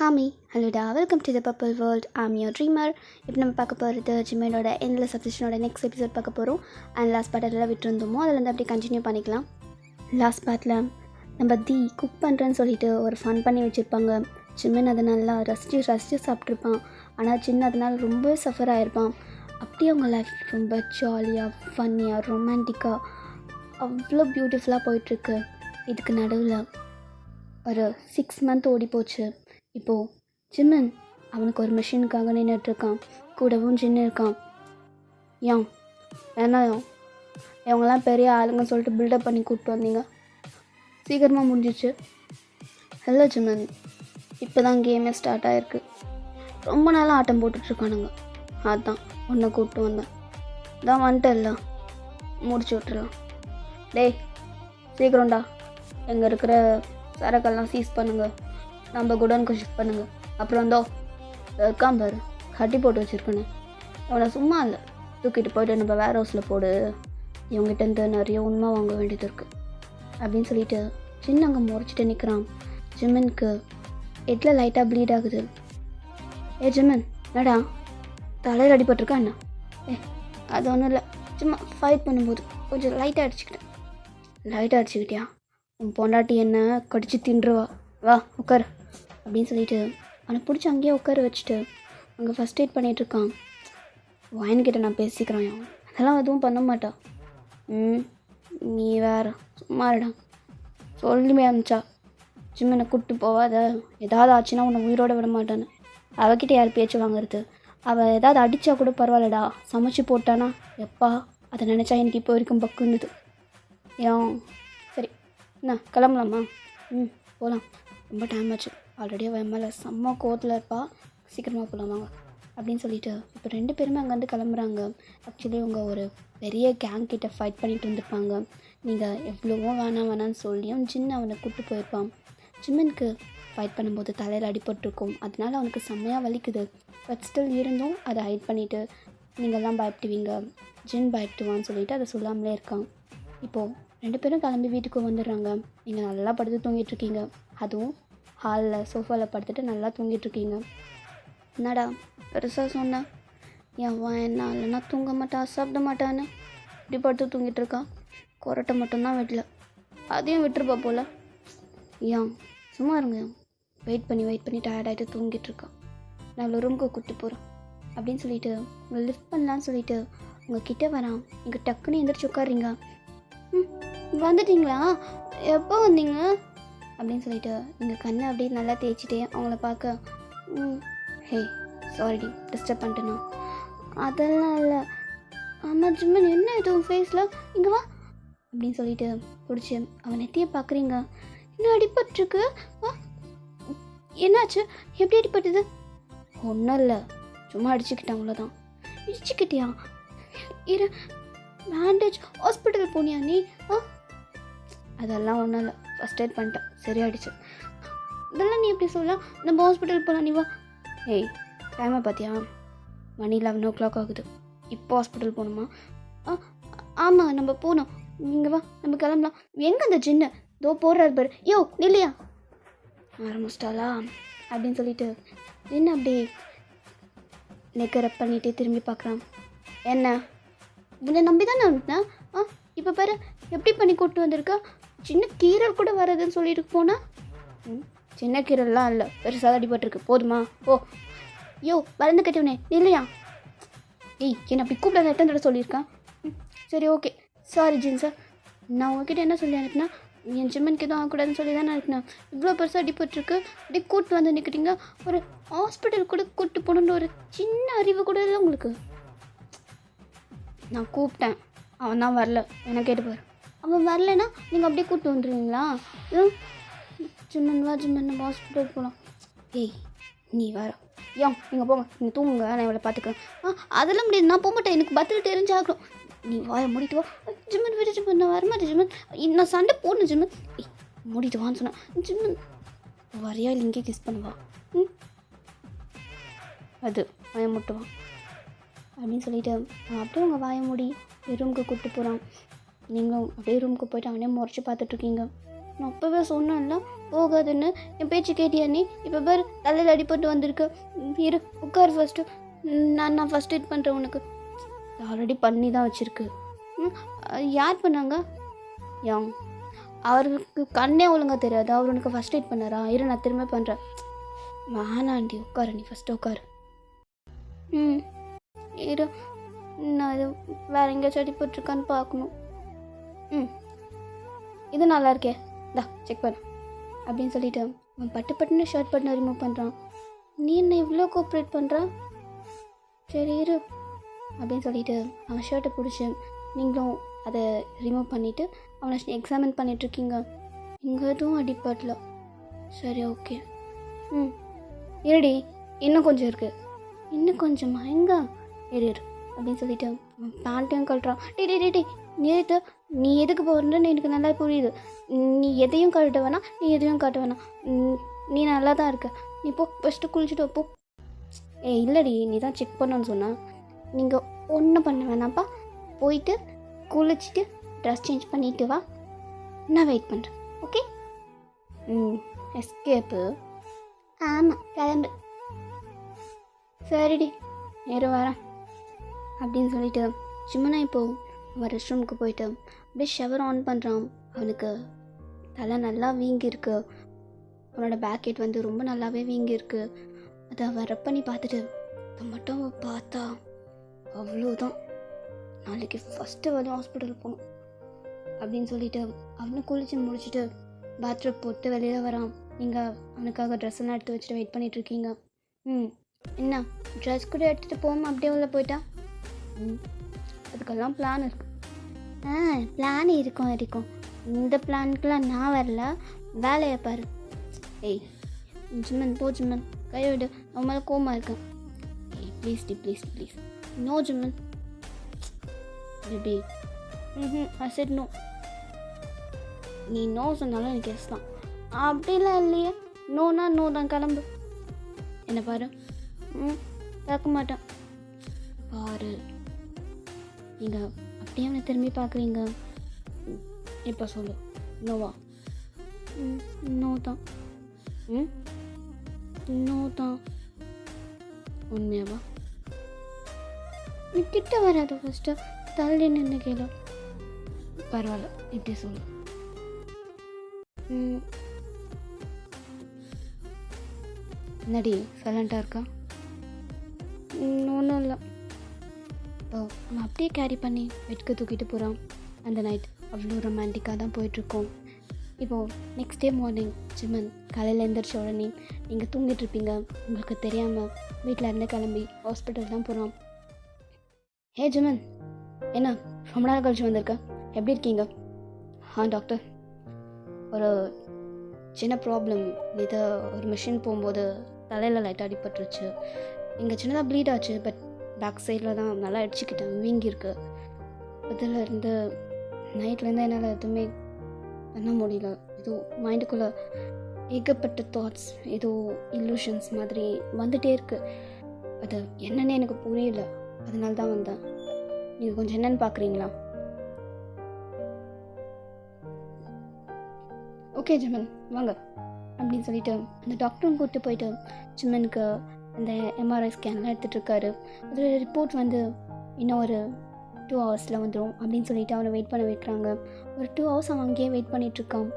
ஹாமி ஹலோடா, welcome to the purple world. I'm your dreamer. இப்போ நம்ம பார்க்க போகிறது ஜிம்மனோட எண்ட்லெஸ் அப்சஷனோட நெக்ஸ்ட் எபிசோட் பார்க்க போகிறோம். அண்ட் லாஸ்ட் பார்ட்டில் விட்டுருந்தோமோ அதிலேருந்து அப்படியே கண்டினியூ பண்ணிக்கலாம். லாஸ்ட் பார்ட்டில் நம்ம குக் பண்ணுறேன்னு சொல்லிட்டு ஒரு ஃபன் பண்ணி வச்சுருப்பாங்க. ஜிம்மன் அதை நல்லா ரசித்து சாப்பிட்ருப்பான். ஆனால் சின்ன அதனால் ரொம்ப சஃபர் ஆகிருப்பான். அப்படியே அவங்க லைஃப் ரொம்ப ஜாலியாக ஃபன்னியாக ரொமான்டிக்காக அவ்வளோ பியூட்டிஃபுல்லாக போயிட்டுருக்கு. இதுக்கு நடுவில் ஒரு 6 மந்த் ஓடி போச்சு. இப்போது ஜிம்மன் அவனுக்கு ஒரு மிஷினுக்காக நின்றுட்டுருக்கான். கூடவும் ஜின்னு இருக்கான். ஏன்னா இவங்கெல்லாம் பெரிய ஆளுங்க சொல்லிட்டு பில்டப் பண்ணி கூப்பிட்டு வந்தீங்க, சீக்கிரமாக முடிஞ்சிச்சு. ஹலோ ஜிம்மன், இப்போ தான் கேமே ஸ்டார்ட் ஆகிருக்கு. ரொம்ப நாளாக ஆட்டம் போட்டுட்ருக்கானுங்க. அதுதான் உன்னை கூப்பிட்டு வந்தேன். தான் வந்துட்டல்ல, முடிச்சு விட்டுறலாம். டேய் சீக்கிரம்டா, எங்கே இருக்கிற சரக்கெல்லாம் சீஸ் பண்ணுங்கள், நம்ம குடோனுக்கு ஷிஃப்ட் பண்ணுங்கள். அப்புறம் வந்தோ இருக்கான் பாரு, கட்டி போட்டு வச்சுருக்கேன்னு, அவனை சும்மா இல்லை, தூக்கிட்டு போய்ட்டு நம்ம வேர் ஹவுஸில் போடு. இவங்ககிட்டருந்து நிறைய உண்மை வாங்க வேண்டியது இருக்குது அப்படின்னு சொல்லிட்டு சின்ன அங்கே முறைச்சிட்டு நிற்கிறான். ஜிம்மனுக்கு ஹெட்டில் லைட்டாக ப்ளீட் ஆகுது. ஜிம்மன் என்னடா தலையில் அடிபட்டிருக்கா என்ன? அது ஒன்றும் இல்லை, சும்மா ஃபைட் பண்ணும்போது கொஞ்சம் லைட்டாக அடிச்சுக்கிட்டியா? உன் பொண்டாட்டி என்ன கடிச்சு தின்றுவா, வா உட்கார் அப்படின்னு சொல்லிட்டு அவனை பிடிச்சி அங்கேயே உட்கார வச்சுட்டு அங்கே ஃபஸ்ட் எய்ட் பண்ணிகிட்ருக்கான். வாயன்கிட்ட நான் பேசிக்கிறேன், அதெல்லாம் எதுவும் பண்ண மாட்டான். நீ வேறு சும்மாடா சொல்லுமே அமிச்சா ஜிம்மனை கூப்பிட்டு போவாத, ஏதாவது ஆச்சுன்னா உன்னை உயிரோடு விட மாட்டான்னு. அவகிட்ட யார் பேச்சு வாங்குறது? அவள் ஏதாவது அடித்தா கூட பரவாயில்லடா, சமைச்சு போட்டானா எப்பா, அதை நினச்சா எனக்கு இப்போ வரைக்கும் பக்குன்னுது. சரி என்ன கிளம்பலாமா? போகலாம், ரொம்ப டைம் ஆச்சு. ஆல்ரெடி அவன் மேலே செம்ம கோவத்தில் இருப்பா, சீக்கிரமாக போகலாம் வாங்க அப்படின்னு சொல்லிட்டு இப்போ 2 பேருமே அங்கேருந்து கிளம்புறாங்க. ஆக்சுவலி அவங்க ஒரு பெரிய கேங் கிட்ட ஃபைட் பண்ணிட்டு இருந்திருப்பாங்க. நீங்கள் எவ்வளவோ வேணான்னு சொல்லியும் ஜின்னு அவனை கூப்பிட்டு போயிருப்பான். ஜிம்மனுக்கு ஃபைட் பண்ணும்போது தலையில் அடிபட்டிருக்கும், அதனால அவனுக்கு செம்மையாக வலிக்குது. பட் ஸ்டில் இருந்தும் அதை ஹைட் பண்ணிவிட்டு நீங்கள்லாம் பயப்படுவீங்க, ஜின் பயப்படுவான்னு சொல்லிட்டு அதை சொல்லாமலே இருக்கான். இப்போது 2 பேரும் கிளம்பி வீட்டுக்கு வந்துடுறாங்க. நீங்கள் நல்லா படுத்து தூங்கிட்டுருக்கீங்க, அதுவும் ஹாலில் சோஃபாவில் படுத்துட்டு நல்லா தூங்கிட்டுருக்கீங்க. என்னடா பெருசாக சொன்னேன், என்ன இல்லைன்னா தூங்க மாட்டா சாப்பிட மாட்டான்னு இப்படி படுத்து தூங்கிட்டுருக்கான். கொரட்டை மட்டும்தான் வீட்டில், அதையும் விட்டுருப்பா போல். சும்மா இருங்க, வெயிட் பண்ணி டயர்டாகிட்டு தூங்கிட்டுருக்கான். நான் அவ்வளோ ரூமுக்கு கூப்பிட்டு போகிறேன் அப்படின்னு சொல்லிட்டு உங்களை லிஃப்ட் பண்ணலான்னு சொல்லிட்டு உங்கள் கிட்டே வரான். இங்கே டக்குன்னு எந்திரிச்சு உட்காடுறீங்க. வந்துட்டிங்களா, எப்போ வந்தீங்க அப்படின்னு சொல்லிட்டு நீங்கள் கண்ணை அப்படியே நல்லா தேய்ச்சிட்டே அவங்கள பார்க்க, ஹே சாரிடி டிஸ்டர்ப் பண்ணிட்டேண்ணா. அதெல்லாம் இல்லை. ஆமாம் ஜிம்மன், என்ன இது உன் ஃபேஸில், இங்கே வா அப்படின்னு சொல்லிட்டு பிடிச்சி அவன் நெத்தியை பார்க்குறீங்க. இன்னும் அடிபட்டுருக்கு. என்னாச்சு, எப்படி அடிப்பட்டுது? ஒன்றும் இல்லை, சும்மா அடிச்சுக்கிட்டேன் அவ்வளோதான். இடிச்சுக்கிட்டியா? இரு, பேண்டேஜ் ஹாஸ்பிட்டல் போனியா நீ? அதெல்லாம் ஒன்றும் இல்லை, ஃபஸ்ட் எய்ட் பண்ணிட்டேன், சரியாயிடுச்சு. இதெல்லாம் நீ எப்படி சொல்லலாம், நம்ம ஹாஸ்பிட்டல் போகலாம், நீ வா. டைமை பார்த்தியா, மணி 11 o'clock ஆகுது, இப்போ ஹாஸ்பிட்டல் போகணுமா? ஆமாம் நம்ம போகணும், நீங்கள் வா நம்ம கிளம்பலாம். எங்கே அந்த ஜின்னு தோ போடுறாரு பாரு, இல்லையா ஆரம்பிச்சிட்டாளா அப்படின்னு சொல்லிட்டு ஜின்னு அப்படி நெக்கை ரப் பண்ணிகிட்டே திரும்பி பார்க்குறான். என்ன உன்னை நம்பி தானே அனுப்பினேன், இப்போ பாரு எப்படி பண்ணி கூப்பிட்டு வந்திருக்கா. சின்ன கீரல் கூட வர்றதுன்னு சொல்லிட்டு போனா. சின்ன கீரல்லாம் இல்லை, பெருசாக அடிபட்டிருக்கு, போதுமா? வளர்ந்து கட்டவனே இல்லையா? என்ன அப்படி கூப்பிட எத்தனை தடவை சொல்லியிருக்கான். சரி ஓகே, சாரி ஜின் சார், நான் உங்ககிட்ட என்ன சொல்லி அனுப்பினா, என் ஜிம்மனுக்கு எதுவும் ஆகக்கூடாதுன்னு சொல்லி தானே அனுப்பினேன். இவ்வளோ பெருசாக அடிபட்டிருக்கு, அப்படி கூப்பிட்டு வந்து நிற்கிட்டீங்க. ஒரு ஹாஸ்பிட்டல் கூட கூப்பிட்டு போகணுன்ற ஒரு சின்ன அறிவு கூட இல்லை உங்களுக்கு. நான் கூப்பிட்டேன், அவன் தான் வரல, என்ன கேட்டுப்பார். அவன் வரலைன்னா நீங்கள் அப்படியே கூப்பிட்டு வந்துடுவீங்களா? ஜிம்மன் நம்ம ஹாஸ்பிட்டல் போகலாம். நீ வர நீங்கள் போங்க, நீங்கள் தூங்குங்க, நான் இவளை பார்த்துக்கிறேன். அதெல்லாம் முடியாது, நான் போக மாட்டேன், எனக்கு பத்திரம் தெரிஞ்சாகணும். நீ வாயை மூடிட்டு வா. ஜிம்மன் விட்டு ஜிம்மன், நான் வரமாட்டேன் ஜிம்மன், நான் சண்டை போடணும் ஜிம்மன். மூடிட்டு வான்னு சொன்னேன். ஜிம்மன் வரையா இல்லை இங்கே கிஸ் பண்ணுவா, அது வாயை முட்டுவான் அப்படின்னு சொல்லிட்டு அப்படியே உங்கள் வாயை மூடி ரூமுக்கு கூப்பிட்டு போகிறான். நீங்களும் அப்படியே ரூமுக்கு போய்ட்டு அவனே முறைச்சி பார்த்துட்ருக்கீங்க. நான் அப்போவே சொன்னேன்ல, போகாதுன்னு என் பேச்சு கேட்டியா நீ? இப்போ பேர் தலையில் அடிபட்டு வந்திருக்கு. இரு உட்கார் ஃபஸ்ட்டு. நான் ஃபஸ்ட் எய்ட் பண்ணுறேன் உனக்கு. ஆல்ரெடி பண்ணி தான் வச்சுருக்கு. யார் பண்ணாங்க? யாங். அவருக்கு கண்ணே ஒழுங்காக தெரியாது, அவர் உனக்கு ஃபஸ்ட் எய்ட் பண்ணாரா? இரு நான் திரும்ப பண்ணுறேன். வேணாண்டி உட்காரு, நீ ஃபஸ்ட்டு உட்காரு. இரு நான் இது வேறு எங்கேயாச்சும் அடிபட்டுருக்கான்னு பார்க்கணும். இது நல்லா இருக்கே, தா செக் பண்ண அப்படின்னு சொல்லிட்டு அவன் பட்டுன்னு ஷர்ட் பட்டனை ரிமூவ் பண்ணுறான். நீ என்ன இவ்வளோ கோஆப்ரேட் பண்ணுறான்? சரி இரு அப்படின்னு சொல்லிட்டு அவன் ஷர்ட்டை பிடிச்சி நீங்களும் அதை ரிமூவ் பண்ணிவிட்டு அவனை எக்ஸாமின் பண்ணிகிட்ருக்கீங்க. இங்கே எதுவும் அடிப்படல. சரி ஓகே. இருடி, இன்னும் கொஞ்சம் இருக்குது. இன்னும் கொஞ்சமா? எங்கே? இரு அப்படின்னு சொல்லிட்டு அவன் பேண்ட்டையும் கழட்டுறான். டே நேற்று நீ எதுக்கு போகிறன்னு எனக்கு நல்லா புரியுது. நீ எதையும் கழட்ட வேணாம், நீ எதையும் காட்ட வேணாம். நீ நல்லா தான் இருக்க. நீ போ ஃபஸ்ட்டு குளிச்சுட்டு போ. இல்லடி, நீ தான் செக் பண்ணணும்னு சொன்னால். நீங்கள் ஒன்றும் பண்ண வேணாம்ப்பா. போயிட்டு குளிச்சுட்டு ட்ரெஸ் சேஞ்ச் பண்ணிவிட்டு வா, நான் வெயிட் பண்ணுறேன். ஓகே? எஸ்கேப்பு. ஆமாம் கிளம்பு. சரிடி நேரம் வரேன் அப்படின்னு சொல்லிட்டு சும்மா இப்போது அவன் ரெஸ்ட் ரூமுக்கு போயிட்டு அப்படியே ஷவர் ஆன் பண்ணுறான். அவனுக்கு தலை நல்லா வீங்கியிருக்கு. அவனோட பேக்கெட் வந்து ரொம்ப நல்லாவே வீங்கியிருக்கு. அதை அவன் ரெப் பண்ணி பார்த்துட்டு அதை மட்டும் அவன் பார்த்தா அவ்வளோதான், நாளைக்கு ஃபஸ்ட்டு வந்து ஹாஸ்பிட்டல் போகணும் அப்படின்னு சொல்லிட்டு அவனை குளிச்சு முடிச்சுட்டு பாத்ரூம் போட்டு வெளியில் வரான். நீங்கள் அவனுக்காக ட்ரெஸ் எல்லாம் எடுத்து வச்சுட்டு வெயிட் பண்ணிகிட்ருக்கீங்க. என்ன ட்ரெஸ் கூட எடுத்துகிட்டு போகாமல் அப்படியே உள்ள போயிட்டா? அதுக்கெல்லாம் பிளான் இருக்குது. பிளான் இருக்கும். இந்த பிளானுக்கெலாம் நான் வரல, வேலையை பாரு. ஏய் ஜிம்மன் போ, ஜிம்மன் கையோடு, அவன் மேலே கோமா இருக்கேன். ஏய் please no Jimin baby. I said no. நீ நோ சொன்னாலும் எனக்கு எஸ் தான். அப்படிலாம் இல்லையே, நோனா நோ தான், கிளம்பு. என்ன பாரு. பார்க்க மாட்டேன் பாரு. நீங்கள் அப்படியே அவனை திரும்பி பார்க்குறீங்க. இப்போ சொல்லு, நோவா? நோ தான். நோ தான். உண்மையாவா? நீ கிட்ட வராது, ஃபஸ்ட்டு தள்ளி நின்று கேளு. பரவாயில்ல, இப்படி சொல்லு. என்னடி சைலண்ட்டாக இருக்கா? ஒன்றும் இல்லை. அவன் அப்படியே கேரி பண்ணி வெட்டுக்கு தூக்கிட்டு போகிறான். அந்த நைட் அவ்வளோ ரொமான்டிக்காக தான் போயிட்டுருக்கோம். இப்போது நெக்ஸ்ட் டே மார்னிங் ஜிம்மன் காலையில் எழுந்திரிச்ச உடனே நீங்கள் தூங்கிட்டுருப்பீங்க. உங்களுக்கு தெரியாமல் வீட்டில் இருந்து கிளம்பி ஹாஸ்பிட்டல் தான் போகிறான். ஹே ஜிம்மன், என்ன ரொம்ப நாள் கழிச்சு வந்திருக்க, எப்படி இருக்கீங்க? டாக்டர், ஒரு சின்ன ப்ராப்ளம். இது ஒரு மிஷின் போகும்போது தலையில் லைட்டாக அடிபட்டுருச்சு. இங்கே சின்னதாக ப்ளீட் ஆச்சு, பட் பேக் சைடில் தான் நல்லா அடிச்சுக்கிட்டேன், வீங்கியிருக்கு. அதிலேருந்து நைட்லேருந்து என்னால் எதுவுமே பண்ண முடியல. ஏதோ மைண்டுக்குள்ளே ஏகப்பட்ட தாட்ஸ், ஏதோ இல்லூஷன்ஸ் மாதிரி வந்துகிட்டே இருக்குது. அது என்னன்னு எனக்கு புரியல, அதனால தான் வந்தேன். நீங்கள் கொஞ்சம் என்னென்னு பார்க்குறீங்களா? ஓகே ஜிம்மன் வாங்க அப்படின்னு சொல்லிட்டு அந்த டாக்டரும் கூப்பிட்டு போயிட்டு ஜிம்மனுக்கு அந்த எம்ஆர்ஐ ஸ்கேன்லாம் எடுத்துகிட்ருக்காரு. அதில் ரிப்போர்ட் வந்து இன்னும் ஒரு 2 ஹவர்ஸில் வந்துடும் அப்படின்னு சொல்லிட்டு அவனை வெயிட் பண்ண வைக்கிறாங்க. ஒரு 2 ஹவர்ஸ் அவன் அங்கேயே வெயிட் பண்ணிகிட்ருக்கான்.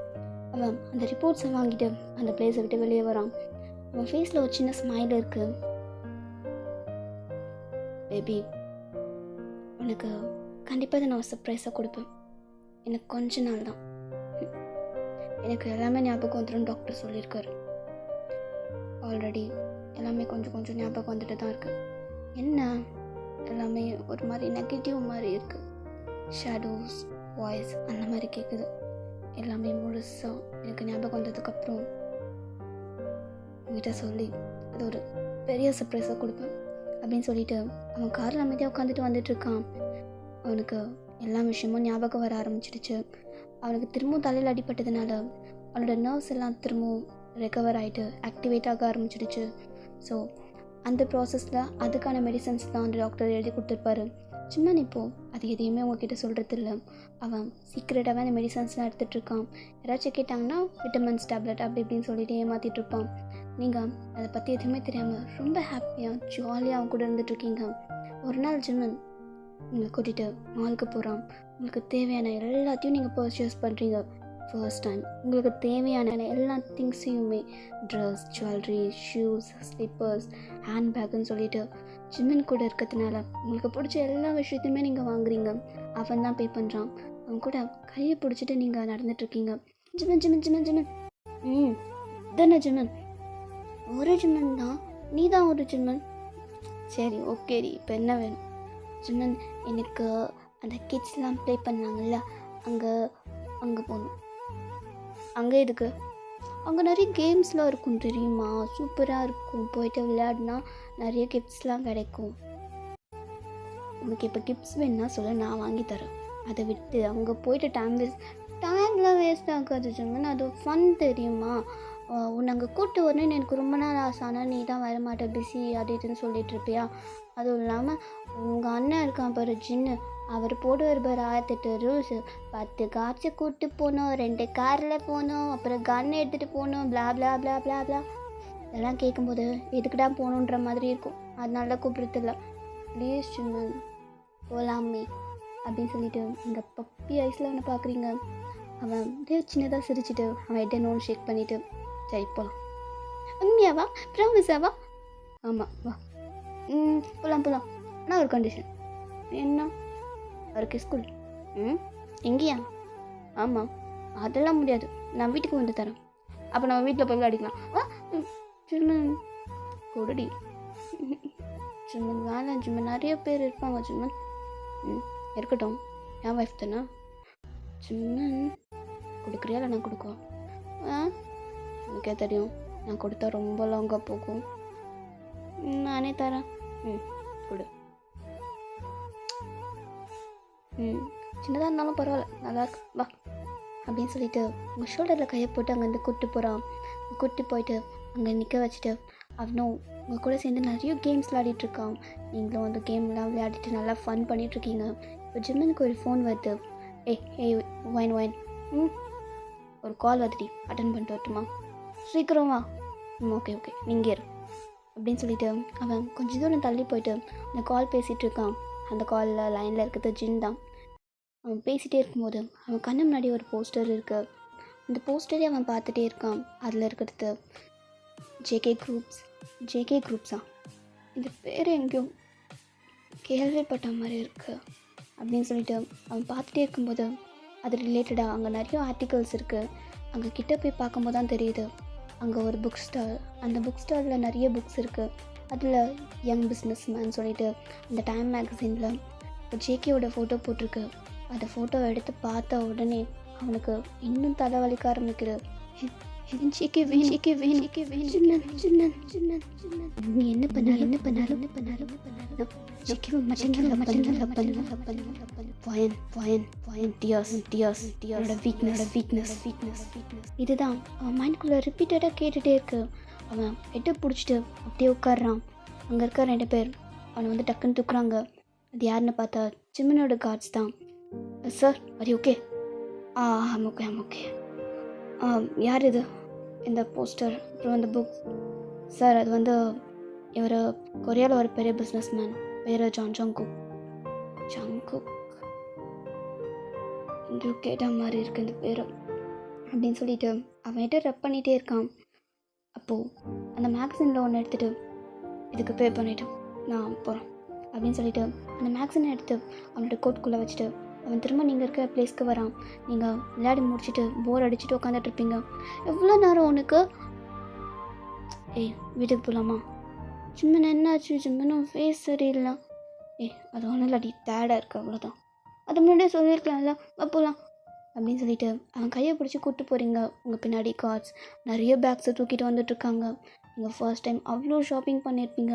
அவன் அந்த ரிப்போர்ட்ஸை வாங்கிட்டு அந்த பிளேஸை விட்டு வெளியே வரான். அவன் ஃபேஸில் ஒரு சின்ன ஸ்மைல் இருக்குது. பேபி, உனக்கு கண்டிப்பாக இதை நான் சர்ப்ரைஸாக கொடுப்பேன். எனக்கு கொஞ்ச நாள் தான், எனக்கு எல்லாமே ஞாபகம் வந்துடும் டாக்டர் சொல்லியிருக்காரு. ஆல்ரெடி எல்லாமே கொஞ்சம் ஞாபகம் வந்துட்டு தான் இருக்குது. என்ன எல்லாமே ஒரு மாதிரி நெகட்டிவ் மாதிரி இருக்குது. ஷேடோஸ், வாய்ஸ் அந்த மாதிரி கேட்குது. எல்லாமே முழுசாக எனக்கு ஞாபகம் வந்ததுக்கப்புறம் உங்கள்கிட்ட சொல்லி அது ஒரு பெரிய சர்ப்ரைஸாக கொடுப்பேன் அப்படின்னு சொல்லிட்டு அவன் காரில் அமைதியாக உட்காந்துட்டு வந்துட்டுருக்கான். அவனுக்கு எல்லா விஷயமும் ஞாபகம் வர ஆரம்பிச்சிடுச்சு. அவனுக்கு திரும்பவும் தலையில் அடிப்பட்டதுனால அவனோட நர்வ்ஸ் எல்லாம் திரும்பவும் ரெக்கவர் ஆகிட்டு ஆக்டிவேட் ஆக ஆரம்பிச்சிடுச்சு. ஸோ அந்த ப்ராசஸில் அதுக்கான மெடிசன்ஸ் தான் அந்த டாக்டர் எழுதி கொடுத்துருப்பாரு. சிம்மன் இப்போது அது எதையுமே உங்ககிட்ட சொல்கிறது இல்லை. அவன் சீக்கிரட்டாகவே அந்த மெடிசன்ஸ்லாம் எடுத்துகிட்ருக்கான். யாராச்சும் கேட்டாங்கன்னா விட்டமின்ஸ் டேப்லெட் அப்படி இப்படின்னு சொல்லிட்டு ஏமாற்றிட்டு இருப்பான். நீங்கள் அதை பற்றி எதுவுமே தெரியாமல் ரொம்ப ஹாப்பியாக ஜாலியாக அவன் கூட இருந்துகிட்ருக்கீங்க. ஒரு நாள் ஜிம்மன் உங்களை கூட்டிகிட்டு மாலுக்கு போகிறான். உங்களுக்கு தேவையான எல்லாத்தையும் நீங்கள் பர்ச்சேஸ் பண்ணுறீங்க. ஃபர்ஸ்ட் டைம் உங்களுக்கு தேவையான எல்லா திங்ஸையுமே ட்ரெஸ், ஜுவல்லரி, ஷூஸ், ஸ்லிப்பர்ஸ், ஹேண்ட்பேக்குன்னு சொல்லிட்டு ஜிம்மன் கூட இருக்கிறதுனால உங்களுக்கு பிடிச்ச எல்லா விஷயத்தையுமே நீங்கள் வாங்குறீங்க. அவன் தான் பே பண்ணுறான். அவன் கூட கையை பிடிச்சிட்டு நீங்கள் நடந்துட்டுருக்கீங்க. ஜிம்மன் ஜிம்மன் ஜிம்மன் ஜிம்மன் தானே ஜிம்மன்? ஒரு ஜிம்மன் தான், நீ தான் ஒரு ஜிம்மன். சரி ஓகேடி, இப்போ என்ன வேணும்? ஜிம்மன், எனக்கு அந்த கிட்ஸ்லாம் ப்ளே பண்ணாங்கல்ல, அங்கே போகணும். அங்கே எதுக்கு? அங்கே நிறைய கேம்ஸ்லாம் இருக்கும் தெரியுமா? சூப்பராக இருக்கும். போயிட்டு விளையாடினா நிறைய கிஃப்ட்ஸ்லாம் கிடைக்கும். உனக்கு இப்போ கிஃப்ட்ஸ் வேணுன்னா சொல்ல, நான் வாங்கி தரேன். அதை விட்டு அங்கே போயிட்டு டைம்லாம் வேஸ்ட் ஆகாது ஜிம்மன். அது ஃபன் தெரியுமா? உன்னை அங்கே கூப்பிட்டு வரணும்னு எனக்கு ரொம்ப நாள் ஆசை. ஆனால் நீ தான் வர மாட்டே, பிஸி அது இதுன்னு சொல்லிட்டு இருப்பியா? அதுவும் இல்லாமல் உங்கள் அண்ணன் இருக்கான் பாரு ஜின்னு, அவர் போடுவார் பாரு 1008 ரூல்ஸு. 10 கார்ஸை கூப்பிட்டு போகணும், 2 காரில் போகணும், அப்புறம் கன் எடுத்துகிட்டு போகணும், பிளா பிளா பிளா பிளா பிளா. இதெல்லாம் கேட்கும்போது எதுக்குடா போகணுன்ற மாதிரி இருக்கும். அதனால கூப்பிடுறதில்ல. ப்ளீஸ் ஜிம்மன் போகலாமே அப்படின்னு சொல்லிட்டு எங்கள் பப்பி ஐஸில் அவனை பார்க்குறீங்க. அவன் அப்படியே சின்னதாக சிரிச்சிட்டு அவன் ஹெட்டை நோன் ஷேக் பண்ணிவிட்டு சரி போகலாம். உண்மையாவா? ப்ராமிஸாவா? ஆமாம் வா. போகலாம். ஆனால் ஒரு கண்டிஷன். என்ன? அவருக்கு ஸ்கூல். எங்கேயா? ஆமாம், அதெல்லாம் முடியாது. நான் வீட்டுக்கு வந்து தரேன். அப்போ நம்ம வீட்டில் போய் விளையாடிக்கலாம். ஜிம்மன் கொடுடி. ஜிம்மன் வேணாம் ஜிம்மன், நிறைய பேர் இருப்பாங்க ஜிம்மன். இருக்கட்டும், என் ஒய்ஃப் தானே. ஜிம்மன் கொடுக்குறியா இல்லை நான் கொடுக்குவா? எனக்கே தெரியும், நான் கொடுத்தா ரொம்ப லாங்காக போகும். நானே தரேன். கொடு. சின்னதாக இருந்தாலும் பரவாயில்ல, நல்லா இருக்கு, வா அப்படின்னு சொல்லிட்டு உங்கள் ஷோல்டரில் கையை போட்டு அங்கேருந்து கூப்பிட்டு போகிறான். கூப்பிட்டு போயிட்டு அங்கே நிற்க வச்சுட்டு அவனும் உங்கள் கூட சேர்ந்து நிறைய கேம்ஸ் விளையாடிட்டுருக்கான். நீங்களும் அந்த கேம்லாம் விளையாடிட்டு நல்லா ஃபன் பண்ணிகிட்ருக்கீங்க. இப்போ ஜிம்மனுக்கு ஒரு ஃபோன் வருது. ஏய் ஒயின் ஒரு கால் வருதுடி, அட்டன் பண்ணிட்டு வரட்டுமா? சீக்கிரம் வா. ஓகே நீங்கள் இரு அப்படின்னு சொல்லிட்டு அவன் கொஞ்சம் தூரம் தள்ளி போயிட்டு அந்த கால் பேசிகிட்டு இருக்கான். அந்த காலில் லைனில் இருக்கிறது ஜின் தான். அவன் பேசிகிட்டே இருக்கும்போது அவன் கண்ணு முன்னாடி ஒரு போஸ்டர் இருக்குது. அந்த போஸ்டரே அவன் பார்த்துட்டே இருக்கான். அதில் இருக்கிறது ஜேகே குரூப்ஸா? இந்த பேர் எங்கேயும் கேள்விப்பட்ட மாதிரி இருக்குது அப்படின்னு சொல்லிட்டு அவன் பார்த்துட்டே இருக்கும்போது அது ரிலேட்டடாக அங்கே நிறைய ஆர்டிகல்ஸ் இருக்குது. அங்கே கிட்டே போய் பார்க்கும்போது தான் தெரியுது அங்கே ஒரு புக் ஸ்டால். அந்த புக் ஸ்டாலில் நிறைய புக்ஸ் இருக்குது. அதில் யங் பிஸ்னஸ் மேன் சொல்லிட்டு அந்த டைம் மேகசினில் ஜேகேயோட ஃபோட்டோ போட்டிருக்கு. அந்த ஃபோட்டோவை எடுத்து பார்த்த உடனே அவனுக்கு இன்னும் தலைவலிக்க ஆரம்பிக்குது. ஜேகே வேணும். நீ என்ன பண்ணாலும் இதுதான் அவன் மைண்ட்குள்ளே ரிப்பீட்டடாக கேட்டுகிட்டே இருக்கு. அவன் ஹெட்டை பிடிச்சிட்டு அப்படியே உட்காடுறான். அங்கே இருக்க 2 பேர் அவனை வந்து டக்குன்னு தூக்குறாங்க. அது யாருன்னு பார்த்தா ஜிம்மனோட கார்ட்ஸ் தான். சார் அது ஓகே? ஆம் ஓகே. யார் இது? இந்த போஸ்டர் அப்புறம் அந்த புக். சார் அது வந்து இவர் கொரியாவில் ஒரு பெரிய பிஸ்னஸ் மேன், பேர் ஜங்குக். எங்கேயோ கேட்ட மாதிரி இருக்குது இந்த பேர் அப்படின்னு சொல்லிட்டு அவன்கிட்ட ரெப் பண்ணிகிட்டே இருக்கான். அப்போது அந்த மேக்சினில் ஒன்று எடுத்துகிட்டு இதுக்கு பே பண்ணிவிட்டு நான் போகிறேன் அப்படின்னு சொல்லிட்டு அந்த மேக்சினை எடுத்து அவனோட கோட்குள்ளே வச்சுட்டு அவன் திரும்ப நீங்கள் இருக்கிற பிளேஸ்க்கு வரான். நீங்கள் விளையாடி முடிச்சுட்டு போர் அடிச்சுட்டு உட்காந்துட்ருப்பீங்க. எவ்வளோ நேரம் உனக்கு? வீட்டுக்கு போகலாமா? ஜிம்மன் என்னாச்சு? ஜிம்மனும் ஃபேஸ் சரியில்லை. அது ஒன்றும் இல்லாடி டேடாக இருக்குது, அவ்வளோதான். அது முன்னாடியே சொல்லியிருக்கலாம்ல, போகலாம் அப்படின்னு சொல்லிட்டு அவன் கையை பிடிச்சி கூப்பிட்டு போகிறீங்க. உங்கள் பின்னாடி கார்ட்ஸ் நிறைய பேக்ஸை தூக்கிட்டு வந்துட்டுருக்காங்க. நீங்கள் ஃபர்ஸ்ட் டைம் அவ்வளோ ஷாப்பிங் பண்ணியிருப்பீங்க.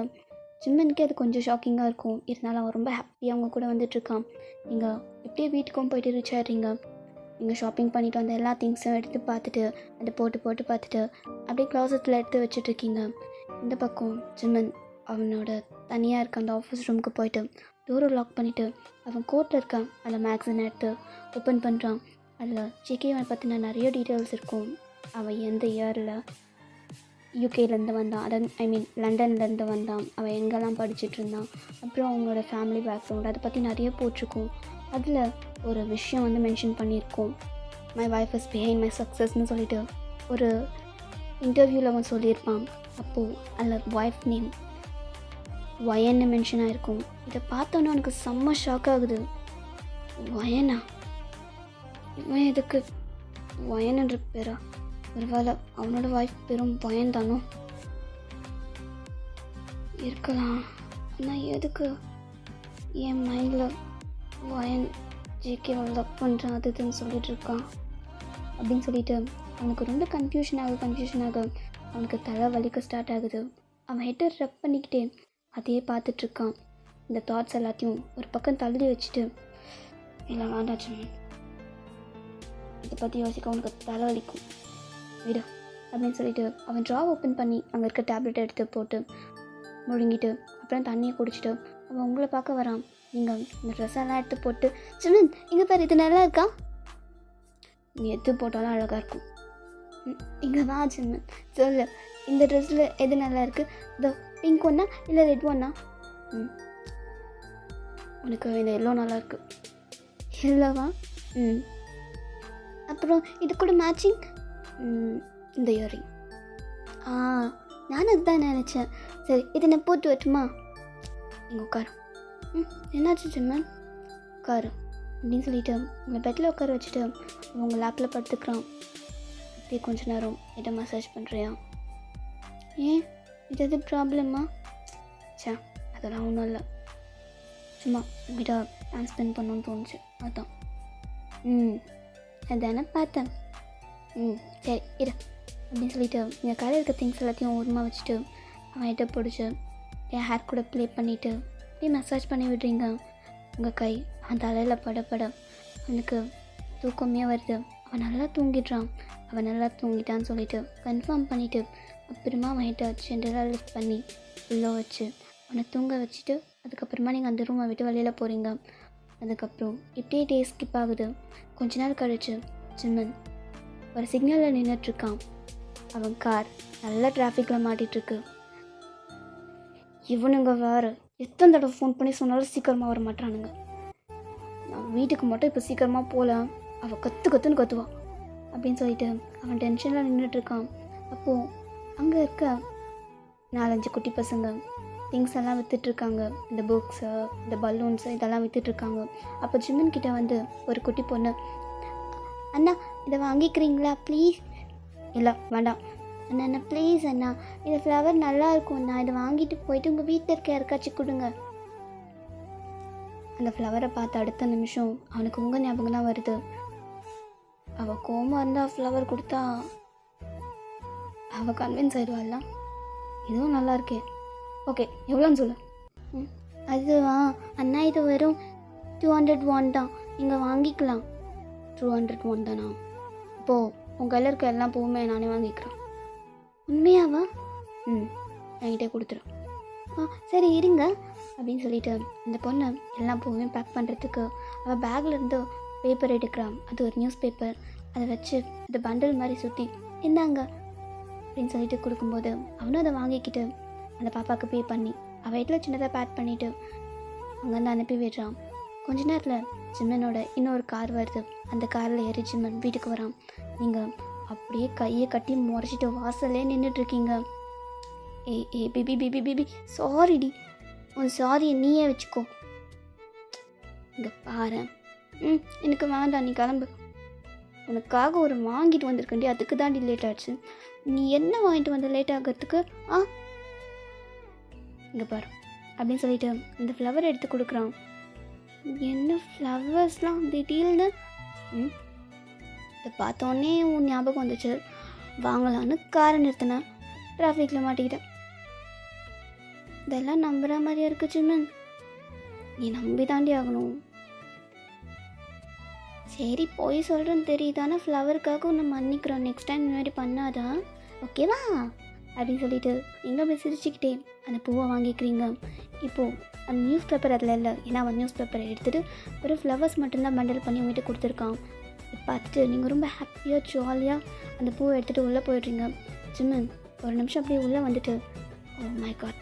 ஜிம்மனுக்கே அது கொஞ்சம் ஷாக்கிங்காக இருக்கும். இருந்தாலும் அவன் ரொம்ப ஹாப்பியாக அவங்க கூட வந்துட்டுருக்கான். நீங்கள் எப்படியே வீட்டுக்கும் போயிட்டு ரீச் ஆகிடுறீங்க. நீங்கள் ஷாப்பிங் பண்ணிவிட்டு வந்த எல்லா திங்ஸும் எடுத்து பார்த்துட்டு அதை போட்டு பார்த்துட்டு அப்படியே க்ளாசத்தில் எடுத்து வச்சுட்ருக்கீங்க. இந்த பக்கம் ஜிம்மன் அவனோட தனியாக இருக்க அந்த ஆஃபீஸ் ரூமுக்கு போயிட்டு டோரை லாக் பண்ணிவிட்டு அவன் கோர்ட்டில் இருக்கான். அதில் மேக்ஸின் எடுத்து ஓப்பன் பண்ணுறான். அதில் ஜேகேவை பற்றின நிறைய டீட்டெயில்ஸ் இருக்கும். அவன் எந்த இயரில் யூகேலேருந்து வந்தான், லண்டன்லேருந்து வந்தான், அவன் எங்கெல்லாம் படிச்சுட்டு இருந்தான், அப்புறம் அவங்களோட ஃபேமிலி பேக்ரவுண்ட் அதை பற்றி நிறைய போட்டிருக்கும். அதில் ஒரு விஷயம் வந்து மென்ஷன் பண்ணியிருக்கோம், my wife is behind my சக்ஸஸ்ன்னு சொல்லிட்டு ஒரு இன்டர்வியூவில் அவன் சொல்லியிருப்பான். அப்போது அதில் ஒய்ஃப் நேம் வயன்னு மென்ஷன் ஆகிருக்கும். இதை பார்த்தோன்னே அவனுக்கு செம்ம ஷாக் ஆகுது. வயனா? இவன் எதுக்கு வயனுன்ற பேரா? ஒருவேளை அவனோட ஒய்ஃப் பேரும் வயன் தானோ இருக்கலாம். ஆனால் எதுக்கு என் மைண்டில் வயன் ஜேகே லவ் பண்ணுறான் அது இதுன்னு சொல்லிட்டு இருக்கான் அப்படின்னு சொல்லிட்டு அவனுக்கு ரொம்ப கன்ஃபியூஷன் ஆக அவனுக்கு தலை வலிக்க ஸ்டார்ட் ஆகுது. அவன் ஹெட்டை ரப் பண்ணிக்கிட்டே அதையே பார்த்துட்ருக்கான். இந்த தாட்ஸ் எல்லாத்தையும் ஒரு பக்கம் தள்ளி வச்சுட்டு, இல்லை வேண்டாச்சு, இதை பற்றி யோசிக்க அவனுக்கு தலை வலிக்கும் விடு அப்படின்னு சொல்லிட்டு அவன் ட்ரா ஓப்பன் பண்ணி அங்கே இருக்க டேப்லெட் எடுத்து போட்டு முழுங்கிட்டு அப்புறம் தண்ணியை குடிச்சிட்டு அவன் உங்களை பார்க்க வரான். நீங்கள் இந்த ட்ரெஸ்ஸெல்லாம் எடுத்து போட்டு, சின்னன் இங்கே பேர் இது நல்லா இருக்கா? நீ எது போட்டாலும் அழகாக இருக்கும். இங்கே தான் சின்னன் சொல்லு, இந்த ட்ரெஸ்ஸில் எது நல்லா இருக்குது? இதோ பிங்க் ஒன்றா இல்லை ரெட் ஒன்றா? உனக்கு இந்த எல்லோ நல்லாயிருக்கு. எல்லோவா? அப்புறம் இது கூட மேட்சிங் இந்த இயரிங். நான் அதுதான் நினச்சேன். சரி இதை நான் போட்டு வரட்டுமா? இங்கே உட்காரு. என்னாச்சு சிம்மன்? உட்காரு அப்படின்னு சொல்லிட்டு உங்களை பெட்டில் உட்கார வச்சுட்டு அவங்க லேப்பில் படுத்துக்கிறான். அப்படியே கொஞ்ச நேரம் இதை மசாஜ் பண்ணுறியா? ஏன் இது எது ப்ராப்ளமா? சே அதெல்லாம் ஒன்றும் இல்லை, சும்மா உங்ககிட்ட டைம் ஸ்பெண்ட் பண்ணணும்னு தோணுச்சு அதான். அதானே பார்த்தேன். சரி இரு அப்படின்னு சொல்லிட்டு எங்கள் கடையில் இருக்க திங்ஸ் எல்லாத்தையும் ஓரமாக வச்சுட்டு அவன் கிட்ட பிடிச்சி என் ஹேர் கூட ப்ளே பண்ணிவிட்டு அப்படியே மசாஜ் பண்ணி விடுறீங்க. உங்கள் கை அவன் தலையில் பட அவனுக்கு தூக்கமே வருது. அவன் நல்லா தூங்கிடுறான். அவன் நல்லா தூங்கிட்டான்னு சொல்லிவிட்டு கன்ஃபார்ம் பண்ணிவிட்டு அப்புறமா அவன்கிட்ட ஜென்ரலாக லிஃப்ட் பண்ணி உள்ளே வச்சு அவனை தூங்க வச்சுட்டு அதுக்கப்புறமா நீங்கள் அந்த ரூமை விட்டு வெளியில் போகிறீங்க. அதுக்கப்புறம் இப்படியே டே ஸ்கிப் ஆகுது. கொஞ்ச நாள் கழிச்சு சிம்மன் ஒரு சிக்னலில் நின்றுட்டுருக்கான். அவன் கார் நல்லா டிராஃபிக்கில் மாட்டிகிட்ருக்கு. இவனுங்க வேறு எத்தனை தடவை ஃபோன் பண்ணி சொன்னாலும் சீக்கிரமாக வர மாட்டானுங்க. நான் வீட்டுக்கு மட்டும் இப்போ சீக்கிரமாக போகல, அவள் கற்றுன்னு கத்துவான் அப்படின்னு சொல்லிட்டு அவன் டென்ஷனில் நின்றுட்டுருக்கான். அப்போது அங்கே இருக்க 4-5 குட்டி பசங்க திங்ஸ் எல்லாம் விற்றுட்ருக்காங்க. இந்த புக்ஸு, இந்த பலூன்ஸு இதெல்லாம் விற்றுட்ருக்காங்க. அப்போ ஜிம்மன் கிட்டே வந்து ஒரு குட்டி பொண்ணு, அண்ணா இதை வாங்கிக்கிறீங்களா ப்ளீஸ்? இல்லை வேண்டாம் அண்ணா. அண்ணா ப்ளீஸ் அண்ணா, இந்த ஃப்ளவர் நல்லா இருக்கும் அண்ணா, இதை வாங்கிட்டு போயிட்டு உங்கள் வீட்டில் இருக்க யாருக்காச்சும் கொடுங்க. அந்த ஃப்ளவரை பார்த்து அடுத்த நிமிஷம் அவனுக்கு உங்கள் ஞாபகம் தான் வருது. அவள் கோவமாக இருந்தால் ஃப்ளவர் கொடுத்தா அவள் கன்வின்ஸ் ஆயிடுவாள்ல. இதுவும் நல்லா இருக்கே. ஓகே எவ்வளோன்னு சொல்லு. அதுவா அண்ணா, இது வெறும் 201 தான், நீங்கள் வாங்கிக்கலாம். 201 தானா? இப்போது உங்கள் கையில் இருக்க எல்லா பூவுமே நானே வாங்கிக்கிறேன். உண்மையாவா? என்கிட்டே கொடுத்துரும். சரி இருங்க அப்படின்னு சொல்லிட்டு அந்த பொண்ணு எல்லா பூவுமே பேக் பண்ணுறதுக்கு அவள் பேக்கில் இருந்து பேப்பர் எடுக்கிறான். அது ஒரு நியூஸ் பேப்பர். அதை வச்சு அந்த பண்டில் மாதிரி சுற்றி இந்தாங்க அப்படின்னு சொல்லிட்டு கொடுக்கும்போது அவனும் அதை வாங்கிக்கிட்டு அந்த பாப்பாவுக்கு பே பண்ணி அவள் வீட்டில் சின்னதாக பேக் பண்ணிவிட்டு அங்கேருந்து அனுப்பி விடுறான். கொஞ்ச நேரத்தில் ஜிம்மனோட இன்னொரு கார் வருது. அந்த காரில் ஏறி ஜிம்மன் வீட்டுக்கு வரான். நீங்கள் அப்படியே கையை கட்டி முறைச்சிட்டு வாசல்லே நின்றுட்டுருக்கீங்க. பேபி சாரிடி, உன் சாரியை நீயே வச்சுக்கோ. இங்கே பாரு, எனக்கு வேண்டாம், நீ கிளம்பு. உனக்காக ஒரு வாங்கிட்டு வந்திருக்கண்டி, அதுக்கு தாண்டி லேட் ஆச்சு. நீ என்ன வாங்கிட்டு வந்த லேட் ஆகிறதுக்கு? இங்கே பாரு அப்படின்னு சொல்லிட்டு இந்த ஃப்ளவர் எடுத்து கொடுக்குறான். என்ன ஃப்ளவர்ஸ்லாம் திடீர்னு? இதை பார்த்தோன்னே உன் ஞாபகம் வந்துச்சு, வாங்கலான்னு காரை நிறுத்தினேன், டிராஃபிக்கில் மாட்டிக்கிட்டேன். இதெல்லாம் நம்புகிற மாதிரியா இருக்கு சிம்மன்? நீ நம்பி தாண்டி ஆகணும். சரி போய் சொல்கிறேன்னு தெரியுதானே, ஃப்ளவருக்காக உன்னை மன்னிக்கிறோம், நெக்ஸ்ட் டைம் இந்த மாதிரி பண்ணாதா, ஓகேவா? அப்படின்னு சொல்லிட்டு எங்கே போய் சிரிச்சுக்கிட்டே அந்த பூவை வாங்கிக்கிறீங்க. இப்போது அந்த நியூஸ் பேப்பர் அதில் இல்லை, ஏன்னா அவன் நியூஸ் பேப்பரை எடுத்துகிட்டு ஒரு ஃப்ளவர்ஸ் மட்டும்தான் பண்டல் பண்ணி உங்கள்கிட்ட கொடுத்துருக்கான். பார்த்துட்டு நீங்கள் ரொம்ப ஹாப்பியாக ஜாலியாக அந்த பூவை எடுத்துகிட்டு உள்ளே போயிடுறீங்க. ஜிம்மன் ஒரு நிமிஷம் அப்படியே உள்ளே வந்துட்டு, ஓ மை காட்,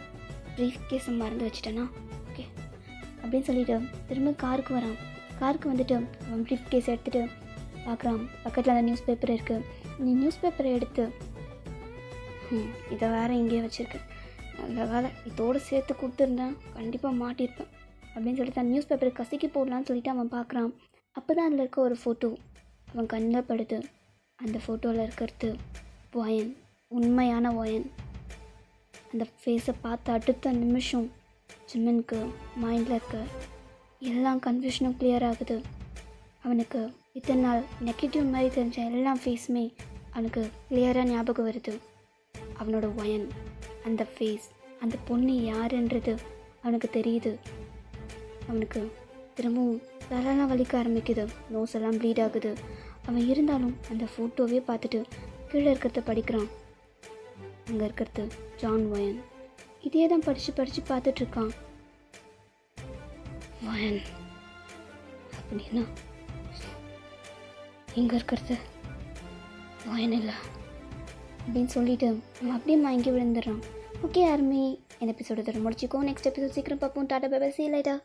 ப்ரீஃப் கேஸை மறந்து வச்சுட்டேனா, ஓகே அப்படின்னு சொல்லிவிட்டு திரும்ப காருக்கு வரான். காருக்கு வந்துட்டு அவன் ப்ரீஃப் கேஸ் எடுத்துகிட்டு பார்க்குறான். பக்கத்தில் அந்த நியூஸ் பேப்பர் இருக்குது. நீ நியூஸ் பேப்பரை எடுத்து இதை வேறு இங்கேயே வச்சுருக்கேன், நல்ல வேலை இதோடு சேர்த்து கொடுத்துருந்தேன், கண்டிப்பாக மாட்டியிருப்பேன் அப்படின்னு சொல்லிட்டு அந்த நியூஸ் பேப்பரை கசக்கி போடலான்னு சொல்லிட்டு அவன் பார்க்குறான். அப்போ தான் அதில் இருக்க ஒரு ஃபோட்டோ அவன் கண்ணில் படுது. அந்த ஃபோட்டோவில் இருக்கிறது ஒயன், உண்மையான ஒயன். அந்த ஃபேஸை பார்த்து அடுத்த நிமிஷம் ஜிம்மனுக்கு மைண்டில் இருக்க எல்லா கன்ஃபியூஷனும் கிளியர் ஆகுது. அவனுக்கு இத்தனை நாள் நெகட்டிவ் மாதிரி தெரிஞ்ச எல்லா ஃபேஸுமே அவனுக்கு கிளியராக ஞாபகம் வருது. அவனோட ஒயன், அந்த ஃபேஸ், அந்த பொண்ணு யாருன்றது அவனுக்கு தெரியுது. அவனுக்கு திரும்பவும் தலைலாம் வலிக்க ஆரம்பிக்குது, நோஸ் எல்லாம் ப்ளீட் ஆகுது. அவன் இருந்தாலும் அந்த ஃபோட்டோவே பார்த்துட்டு கீழே இருக்கிறத படிக்கிறான். அங்கே இருக்கிறது ஜான் ஒயன். இதே தான் படித்து பார்த்துட்ருக்கான். ஒயன் அப்படின்னா இங்கே இருக்கிறது ஒயன் இல்லை அப்படின்னு சொல்லிட்டு அவன் அப்படியே மயங்கி விழுந்துடுறான். ஓகே ஆர்மி, இந்த எபிசோட முடிச்சுக்கோ. நெக்ஸ்ட் எபிசோட் சீக்கிரம் பார்ப்போம். Tata bye bye, see you later.